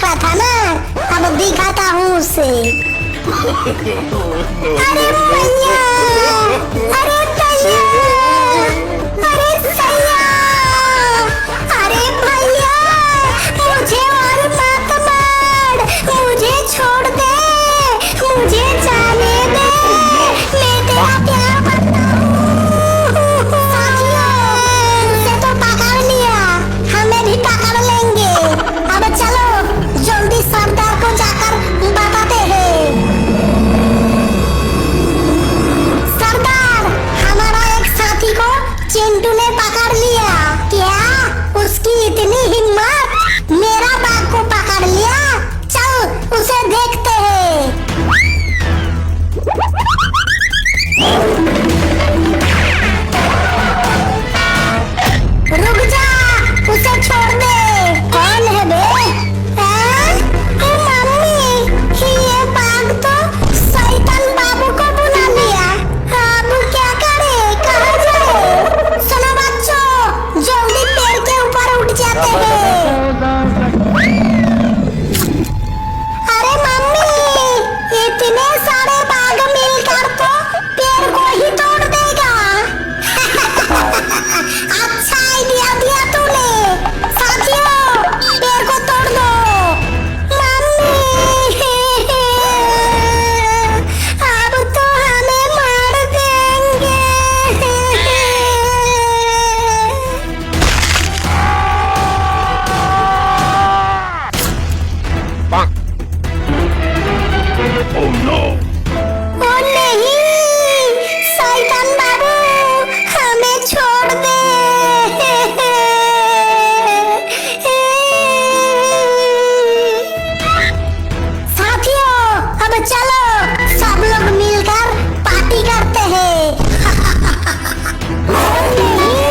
रहा था ना, अब दिखाता हूँ उसे। अरे भैया, अरे भैया, अरे सैया, अरे भैया, मुझे और मत मार, मुझे छोड़ दे, मुझे जाने दे, मैं तेरा प्यार करता हूँ। साथियों, उसे तो पकड़ लिया, हमें भी पकड़ लेंगे। अब चलो जल्दी सरदार को जाकर बताते हैं। सरदार, हमारा एक साथी को चिंटू ने पकड़ लिया। क्या उसकी इतनी हिम्मत, मेरा बाघ को पकड़ लिया? चल उसे देखते हैं। रुक जा, उसे छोड़ दे। कौन है बे? मम्मी, ये बाघ तो शैतान बाबू को बुला लिया। अब क्या करे, कहाँ जाए? सुनो बच्चों, जल्दी पेड़ के ऊपर उठ जाते हैं। अरे मम्मी, इतने सारे बाघ मिलकर तो पेड़ को ही तोड़ देगा। अच्छा आइडिया दिया तूने। साथियों, पेड़ को तोड़ दो। मम्मी, अब तो हमें मार देंगे। Oh no! ओ नहीं, शैतान बाबू, हमें छोड़ दे। साथियों, अब चलो सब लोग मिलकर पार्टी करते हैं। ओ नहीं,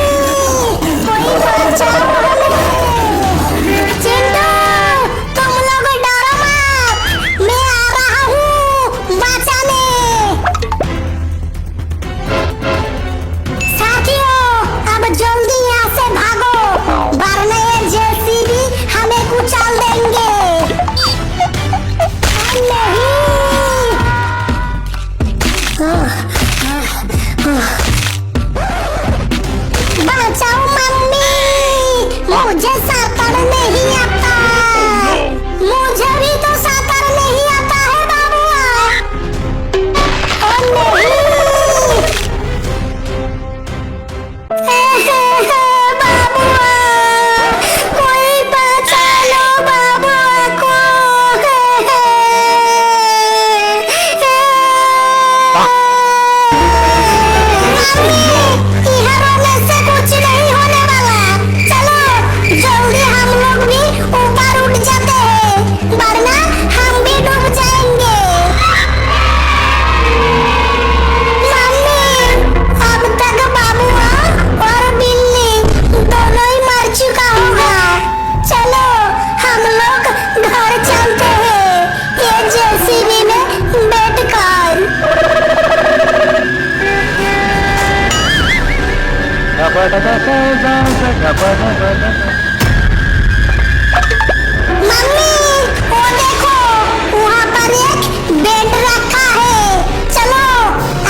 कोई बचाओ हमें। चिंटू, तुम लोग डरो मत, मैं आ रहा हूँ बचाने। साथियों, अब जल्दी यहाँ से भागो, वरना ये जेसीबी हमें कुचल देंगे। नहीं, बचाओ मम्मी, मुझे साँतर नहीं आता। मुझे भी तो साँतर नहीं आता है बाबुआ। ओ नहीं, बाबुआ, कोई बचा लो बाबुआ को। यहाँ रोने से कुछ नहीं होने वाला। चलो जल्दी हम लोग भी ऊपर उठ जाते हैं, वरना हम भी डूब जाएंगे। मम्मी, अब तक बाबुआ और बिल्ली दोनों ही मर चुका होगा। चलो हम लोग घर चलते हैं, ये जेसीबी में बैठकर। मम्मी, वो देखो, वहाँ पर एक बेड रखा है। चलो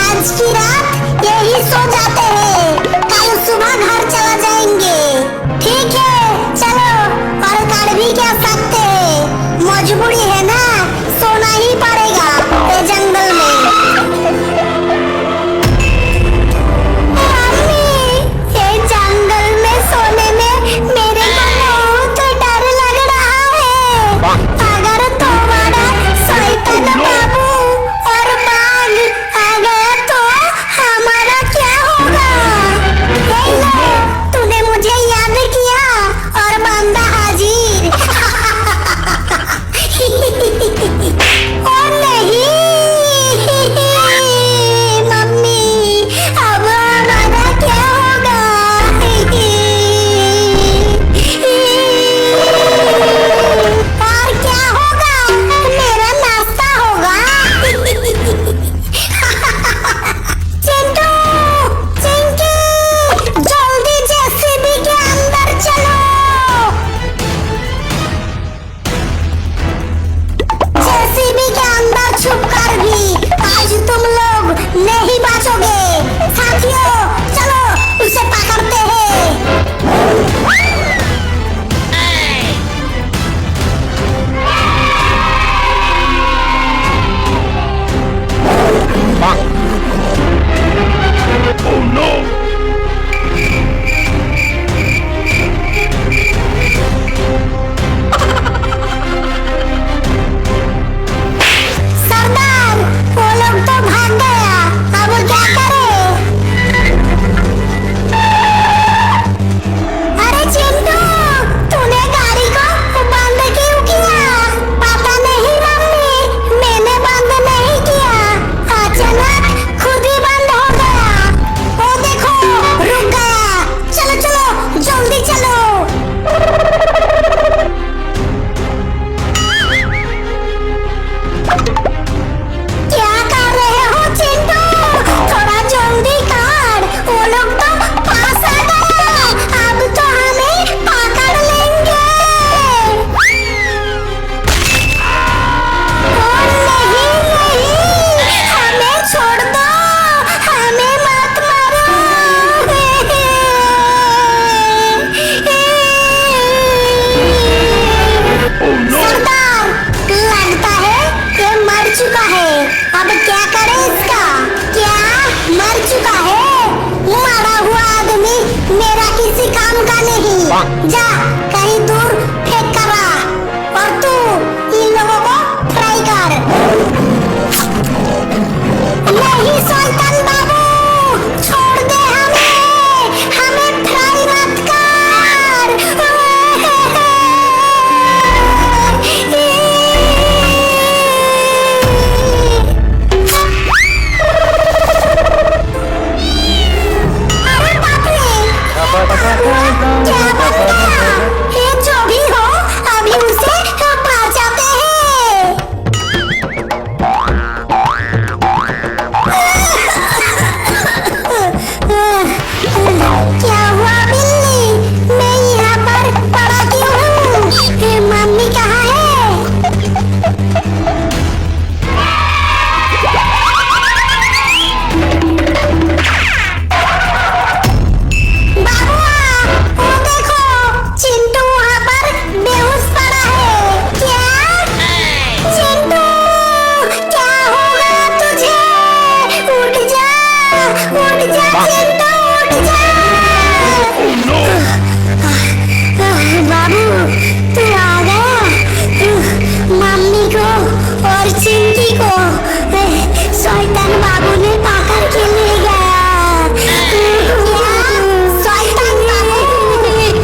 आज की रात यही सो जाते हैं, कल सुबह घर चला जाएंगे। ठीक है, चलो, और कर भी क्या सकते हैं, मजबूरी है ना, सोना ही पड़ेगा ये जंगल में। मम्मी, ये जंगल में सोने में मेरे को बहुत डर लग रहा है। अगर तुम्हारा शैतान बाबू और बाघ आ गया तो हमारा क्या होगा? जा कहीं दूर फेंक कर आ, और तू इन लोगों को फ्राई कर। नहीं शैतान बाबू, छोड़ दे हमें, हमें फ्राई मत कर। अरे बाप रे, क्या बन गया? ये जो भी हो, अभी उसे मार जाते हैं। क्या हुआ बिल्ली? मैं यहाँ पर पड़ा क्यों हूँ? मम्मी कहाँ है? बाबुआ, वो देखो, चिंटू वहाँ पर बेहोश पड़ा है। क्या? चिंटू, क्या होगा तुझे? उठ जा चिंटू, उठ जा। बाबू, तू आ गया। मम्मी को और चिंकी को शैतान बाबू ने पकड़ के ले गया। शैतान बाबू,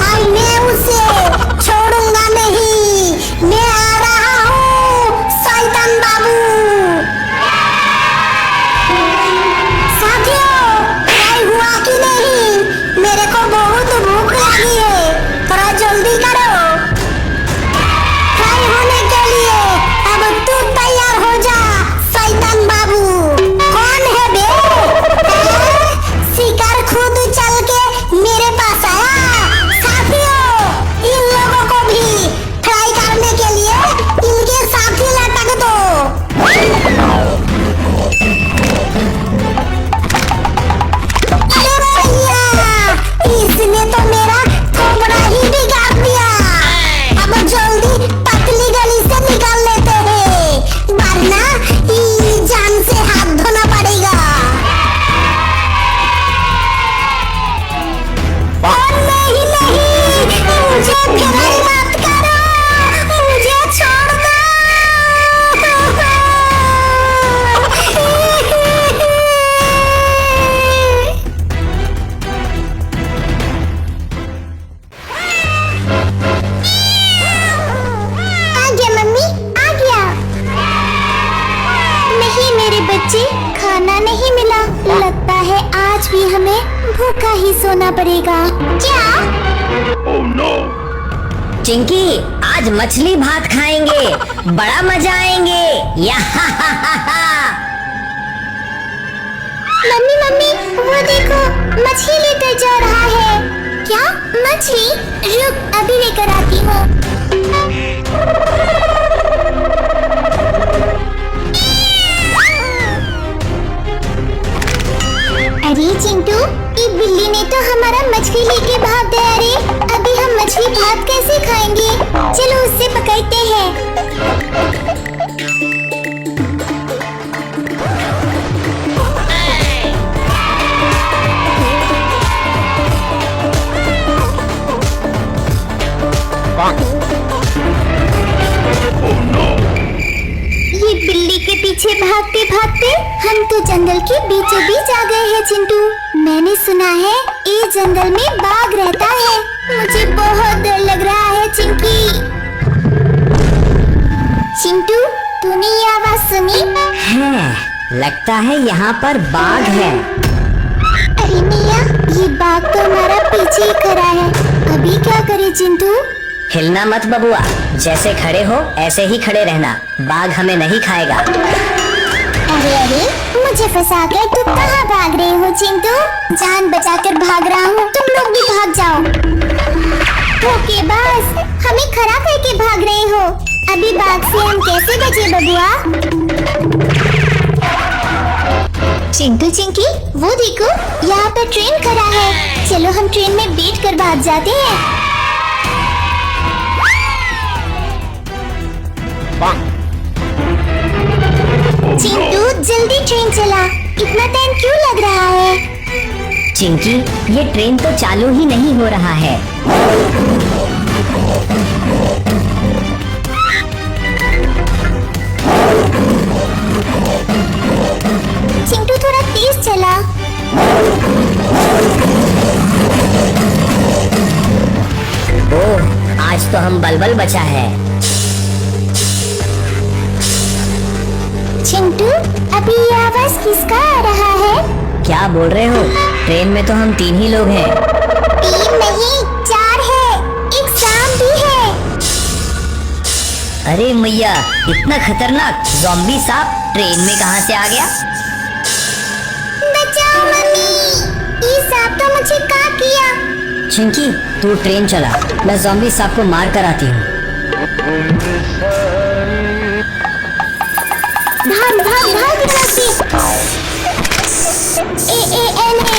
अब मैं उसे छोड़ूंगा नहीं। मैं आ रहा हूँ शैतान बाबू। साथियों, फ्राई हुआ कि नहीं? मेरे को बहुत भूख लगी है, थोड़ा जल्दी करो। फ्राई होने के लिए अब तू तैयार हो जा शैतान बाबू। कौन है बे? शिकार खुद चल के मेरे पास आया। साथियों, इन लोगों को भी फ्राई करने के लिए इनके साथ ही लटक दो। अरे भैया, इसने तो मेरा कोबरा ही बिगाड़ दिया। अब जल्दी पतली गली से निकाल लेते हैं, वरना जान से हाथ धोना पड़ेगा। और नहीं नहीं, मुझे फ्राई मत करो, मुझे छोड़ दो। आ गया मम्मी, आ गया। नहीं मेरे बच्चे, खाना नहीं मिला। लगता है आज भी हमें भूखा ही सोना पड़ेगा। क्या? चिंकी, आज मछली भात खाएंगे, बड़ा मजा आएंगे। मम्मी मम्मी, वो देखो, मछली लेकर जा रहा है। क्या मछली? रुक, अभी लेकर आती हूँ। अरे चिंटू, ये बिल्ली ने तो हमारा मछली लेके भाग गया रे। अभी हम मछली भात कैसे खाएंगे? चलो उससे पकड़ते हैं। ये बिल्ली के पीछे भागते भागते हम तो जंगल के बीचों बीच आ गए हैं चिंटू। मैंने सुना है ये जंगल में बाघ रहता है। मुझे बहुत डर लग रहा है चिंकी। चिंटू, तूने ये आवाज सुनी? है, लगता है यहाँ पर बाघ है। अरे मिया, ये बाघ तो हमारा पीछे ही खड़ा है। अभी क्या करे चिंटू? हिलना मत बबुआ, जैसे खड़े हो ऐसे ही खड़े रहना, बाघ हमें नहीं खाएगा। अरे अरे, मुझे फंसा कर तुम कहाँ भाग रहे हो चिंटू? जान बचाकर भाग रहा हूँ, तुम लोग भी भाग जाओ। धोखेबाज, हमें खड़ा करके भाग रहे हो। अभी बाघ से हम कैसे बचे बबुआ? चिंटू चिंकी, वो देखो, यहाँ पर ट्रेन खड़ा है। चलो हम ट्रेन में बैठ कर भाग जाते हैं। चिंटू, जल्दी ट्रेन चला। इतना टाइम क्यों लग रहा है? चिंकी, ये ट्रेन तो चालू ही नहीं हो रहा है। चिंटू थोड़ा तेज चला। ओह, आज तो हम बलबल बचा है। चिंटू, अभी ये आवाज किसका आ रहा है? क्या बोल रहे हो? ट्रेन में तो हम 3 ही लोग हैं। 3 नहीं, 4 है। एक सांप भी है। अरे मैया, इतना खतरनाक ज़ॉम्बी सांप ट्रेन में कहाँ से आ गया? बचाओ मम्मी, ये सांप तो मुझे काट लिया। चिंकी, तू ट्रेन चला, मैं ज़ॉम्बी सांप को मार कर आती हूँ। भाग भाग भाग यहाँ से। AANA,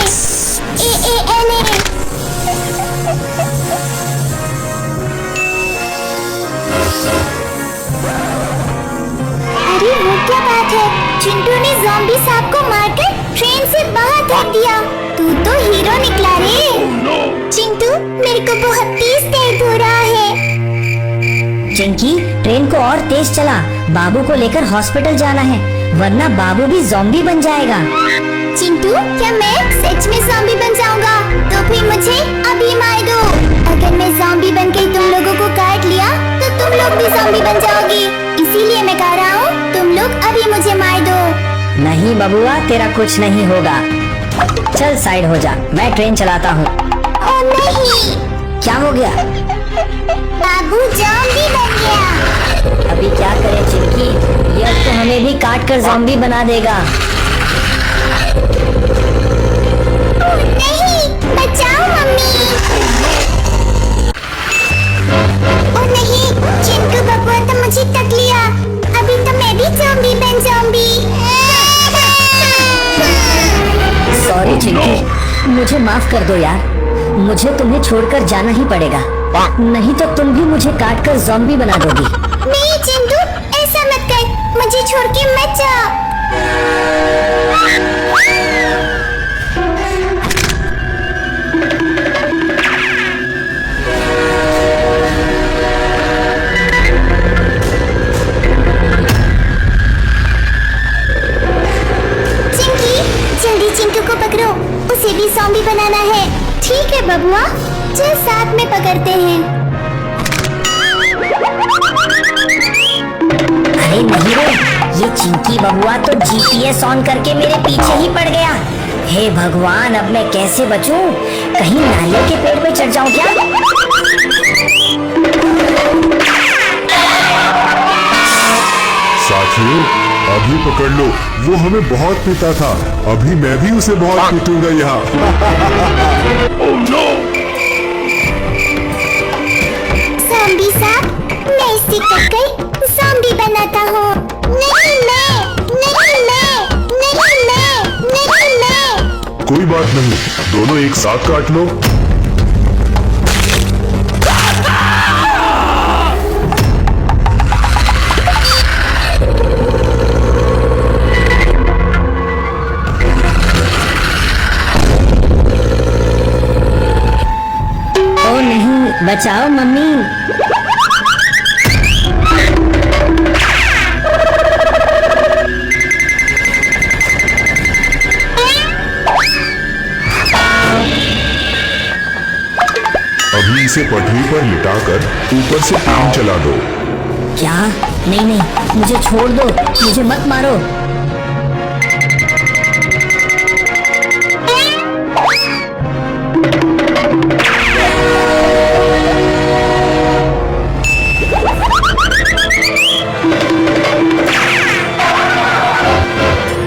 AANA। अरे वो क्या बात है? चिंटू ने ज़ॉम्बी सांप को मारकर ट्रेन से बाहर फेंक दिया। तू तो हीरो निकला रे। चिंटू, मेरे को बहुत तेज दर्द हो रहा है। चिंकी, ट्रेन को और तेज चला, बाबू को लेकर हॉस्पिटल जाना है, वरना बाबू भी ज़ॉम्बी बन जाएगा। चिंटू, क्या मैं सच में ज़ॉम्बी बन जाऊंगा? तो फिर मुझे अभी मार दो। अगर मैं ज़ॉम्बी बनकर तुम लोगों को काट लिया तो तुम लोग भी ज़ॉम्बी बन जाओगी। इसीलिए मैं कह रहा हूँ, तुम लोग अभी मुझे मार दो। नहीं बबुआ, तेरा कुछ नहीं होगा। चल साइड हो जा, मैं ट्रेन चलाता हूँ। ओ नहीं, क्या हो गया? बाबू ज़ॉम्बी बन गया। अभी क्या करें चिंकी, ये तो हमें भी काट कर ज़ॉम्बी बना देगा। ओ नहीं, बचाओ मम्मी। ओ नहीं, चिंटू बबुआ तो मुझे तक लिया। अभी तो मैं भी ज़ॉम्बी बन जाऊंगी। सॉरी चिंकी, मुझे माफ कर दो यार, मुझे तुम्हें छोड़कर जाना ही पड़ेगा, नहीं तो तुम भी मुझे काट कर ज़ॉम्बी बना दोगी। नहीं चिंटू, ऐसा मत कर, मुझे छोड़ के मत जा। चिंकी, जल्दी चिंटू को पकड़ो, उसे भी ज़ॉम्बी बनाना है। ठीक है बबुआ, चल साथ में पकड़ते हैं। अरे नहीं रे, ये चिंकी बबुआ तो GPS ऑन करके मेरे पीछे ही पड़ गया। हे भगवान, अब मैं कैसे बचूं? कहीं नारियल के पेड़ पे चढ़ जाऊं क्या? साथियों, अभी पकड़ लो, वो हमें बहुत पीटा था। अभी मैं भी उसे बहुत पीटूंगा यहाँ। ज़ॉम्बी सांप, मैं इसे कटकर ज़ॉम्बी बनाता हूँ। नहीं मैं, नहीं मैं, नहीं मैं, नहीं मैं। कोई बात नहीं, दोनों एक साथ काट लो। ओ नहीं, बचाओ मम्मी। अभी इसे पटरी पर लिटाकर ऊपर से ट्रेन चला दो। क्या? नहीं नहीं, मुझे छोड़ दो, मुझे मत मारो।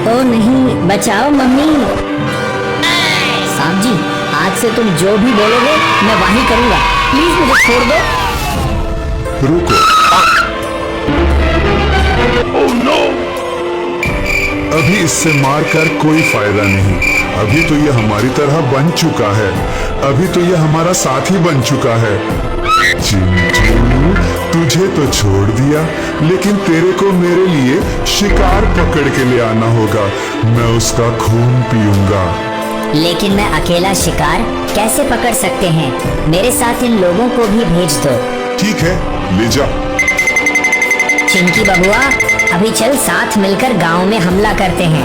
ओ नहीं, बचाओ मम्मी। सांप जी, आज से तुम जो भी बोलोगे मैं वही करूंगा, प्लीज मुझे छोड़ दो। रुको। अभी इससे मारकर कोई फायदा नहीं। अभी तो ये हमारी तरह बन चुका है। अभी तो ये हमारा साथी बन चुका है। चिंटू, तुझे तो छोड़ दिया, लेकिन तेरे को मेरे लिए शिकार पकड़ के ले आना होगा। मैं उसका खून पीऊंगा। लेकिन मैं अकेला शिकार कैसे पकड़ सकते हैं? मेरे साथ इन लोगों को भी भेज दो। ठीक है, ले जा। चिंकी बबुआ, अभी चल साथ मिलकर गांव में हमला करते हैं।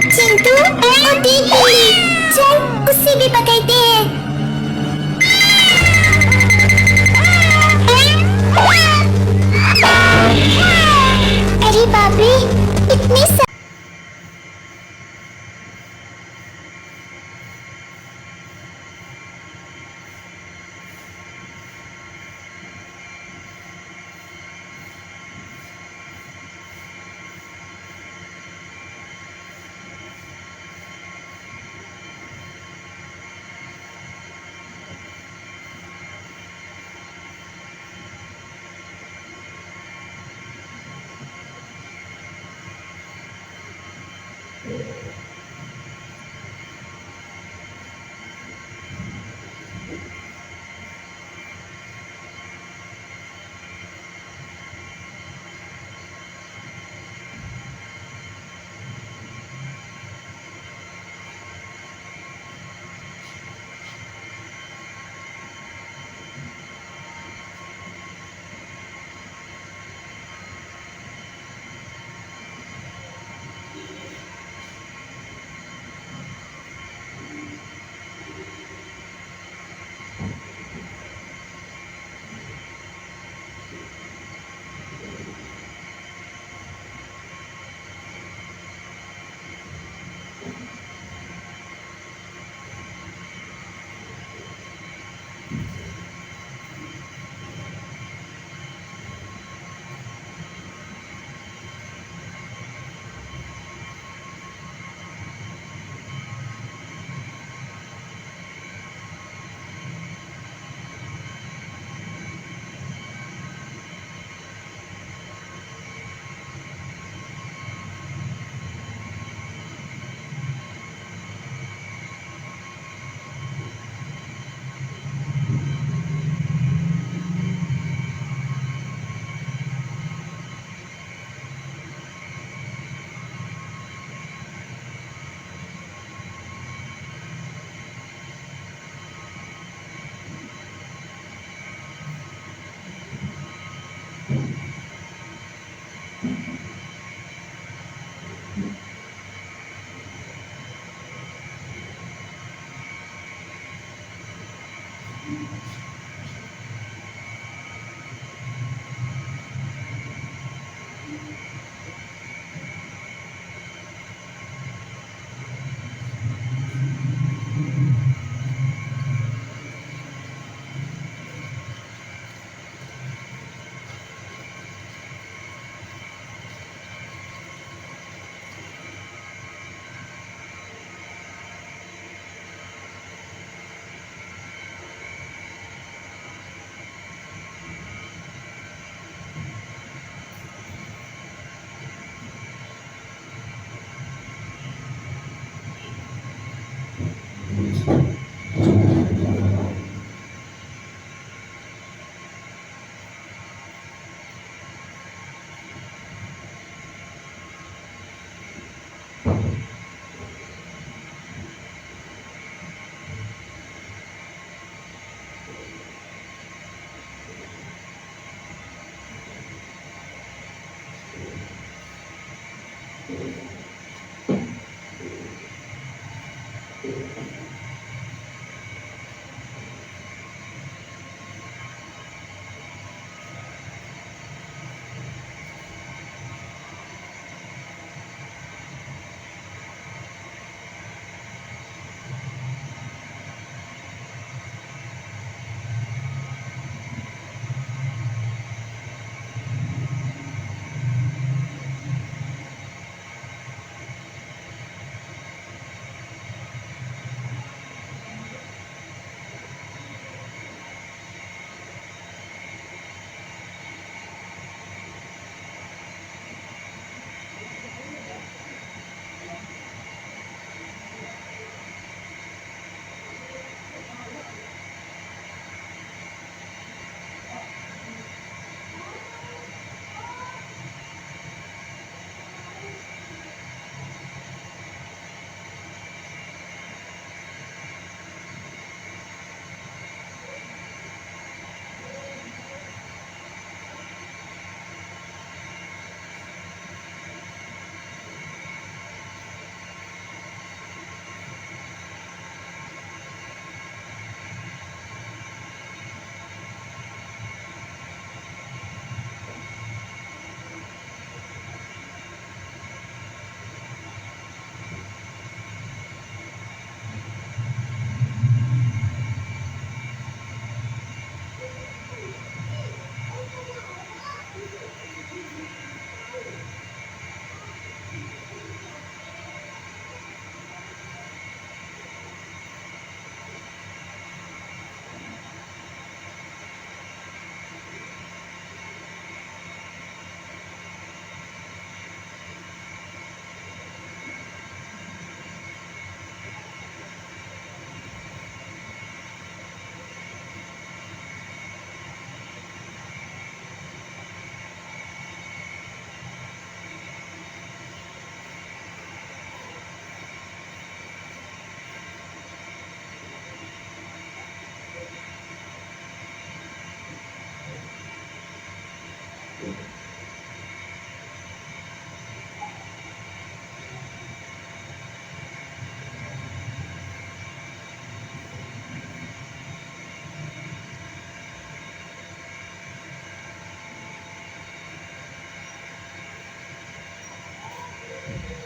चिंटू और दीदी, चल उससे भी पकड़ते हैं। अरे बाप रे, इतने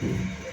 है।